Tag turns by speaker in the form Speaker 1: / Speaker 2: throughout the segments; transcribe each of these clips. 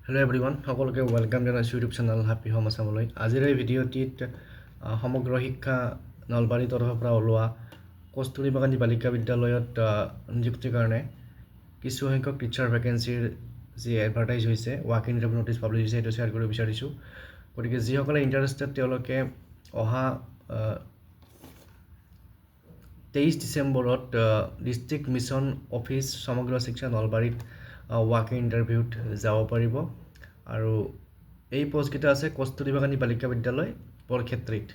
Speaker 1: Hello' everyone, সকলোকে welcome জনাইছোঁ YouTube channel happy home আছামলৈ। আজিৰ এই ভিডিঅ'টিত সমগ্ৰ শিক্ষা নলবাৰীৰ তৰফৰ পৰা ওলোৱা কস্তুৰবা গান্ধী বালিকা বিদ্যালয়ত নিযুক্তিৰ কাৰণে কিছুসংখ্যক টিচাৰ ভেকেঞ্চিৰ যি এডভাৰটাইজ হৈছে, walk in interview notice publish হৈছে, সেইটো শ্বেয়াৰ কৰিব বিচাৰিছোঁ। গতিকে যিসকলে ইণ্টাৰেষ্টেড তেওঁলোকে অহা 23 ডিচেম্বৰত ডিষ্ট্ৰিক্ট মিছন অফিচ সমগ্ৰ শিক্ষা নলবাৰীত ৱাক ইন ইণ্টাৰভিউত যাব পাৰিব। আৰু এই পোষ্টকেইটা আছে কস্তুৰবা গান্ধী বালিকা বিদ্যালয় বৰক্ষেত্ৰীত।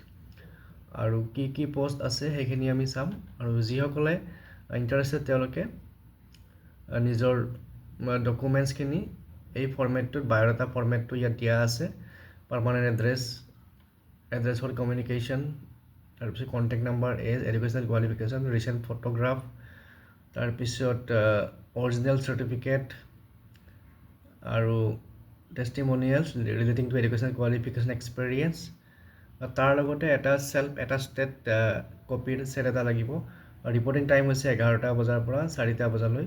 Speaker 1: আৰু কি পোষ্ট আছে সেইখিনি আমি চাম। আৰু যিসকলে ইণ্টাৰেষ্টেড তেওঁলোকে নিজৰ ডকুমেণ্টছখিনি এই ফৰ্মেটটোত বায়'ডাটা ফৰ্মেটটো ইয়াত দিয়া আছে। পাৰ্মানেণ্ট এড্ৰেছ ফৰ কমিউনিকেশ্যন, তাৰপিছত contact number, age, educational qualification, recent photograph, তাৰপিছত অৰিজিনেল চাৰ্টিফিকেট আৰু testimonials relating to educational qualification experience. তাৰ লগতে এটা সেল্ফ এটাষ্টেড কপিৰ ছেট এটা লাগিব। ৰিপৰ্টিং টাইম হৈছে 11টা বজাৰ পৰা 4টা বজালৈ।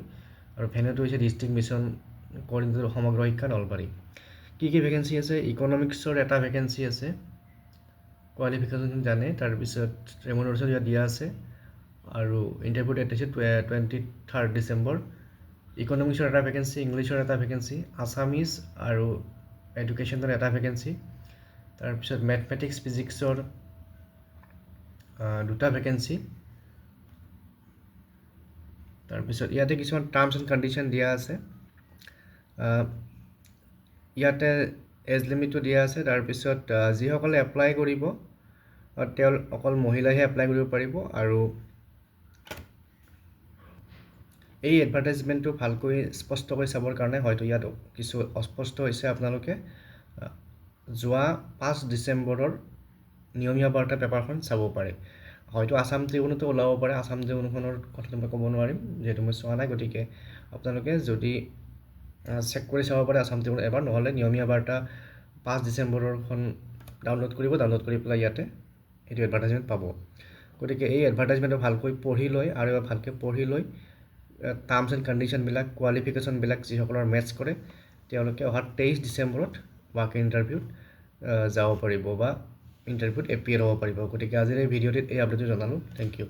Speaker 1: আৰু ভেন্যুটো হৈছে ডিষ্ট্ৰিক্ট মিছন কৰ্ডিনেটৰ সমগ্ৰ শিক্ষা নলবাৰী। কি ভেকেঞ্চি আছে? ইকনমিক্সৰ এটা ভেকেঞ্চি আছে, কোৱালিফিকেশ্যন জানে। তাৰপিছত ৰেমুনাৰেশ্যন ইয়াত দিয়া আছে। আৰু ইণ্টাৰভিউ ডেট হৈছে 23 ডিচেম্বৰ। ইকনমিক্সৰ এটা ভেকেঞ্চি, ইংলিছৰ এটা ভেকেঞ্চি, আছামিজ আৰু এডুকেশ্যনৰ এটা ভেকেঞ্চি। তাৰপিছত মেথমেটিক্স ফিজিক্সৰ দুটা ভেকেঞ্চি। তাৰপিছত ইয়াতে কিছুমান টাৰ্মছ এণ্ড কণ্ডিশ্যন দিয়া আছে। ইয়াতে এজ লিমিটটো দিয়া আছে। তাৰপিছত যিসকলে এপ্লাই কৰিব তেওঁ অকল মহিলাইহে এপ্লাই কৰিব পাৰিব। আৰু এই এডভাৰটাইজমেণ্টটো ভালকৈ স্পষ্টকৈ চাবৰ কাৰণে হয়তো ইয়াত কিছু অস্পষ্ট হৈছে। আপোনালোকে যোৱা 5 ডিচেম্বৰৰ নিয়মীয়া বাৰ্তা পেপাৰখন চাব পাৰে। হয়তো আছাম ট্ৰিবিউনতো ওলাব পাৰে। আছাম ট্ৰিবিউনখনৰ কথাটো মই ক'ব নোৱাৰিম, যিহেতু মই চোৱা নাই। গতিকে আপোনালোকে যদি চেক কৰি চাব পাৰে আছাম ট্ৰিবিউন এবাৰ, নহ'লে নিয়মীয়া বাৰ্তা 5 ডিচেম্বৰৰখন ডাউনলোড কৰি পেলাই ইয়াতে এইটো এডভাৰটাইজমেণ্ট পাব। গতিকে এই এডভাৰটাইজমেণ্টটো ভালকৈ পঢ়ি লৈ আৰু এবাৰ ভালকৈ পঢ়ি লৈ টাৰ্মছ এণ্ড কণ্ডিশ্যনবিলাক, কোৱালিফিকেশ্যনবিলাক যিসকলৰ মেটচ কৰে তেওঁলোকে অহা 23 ডিচেম্বৰত ৱাক ইন ইণ্টাৰভিউত যাব পাৰিব বা ইণ্টাৰভিউত এপিয়াৰ হ'ব পাৰিব। গতিকে আজিৰ এই ভিডিঅ'টিত এই আপডেটটো জনালোঁ। Thank U.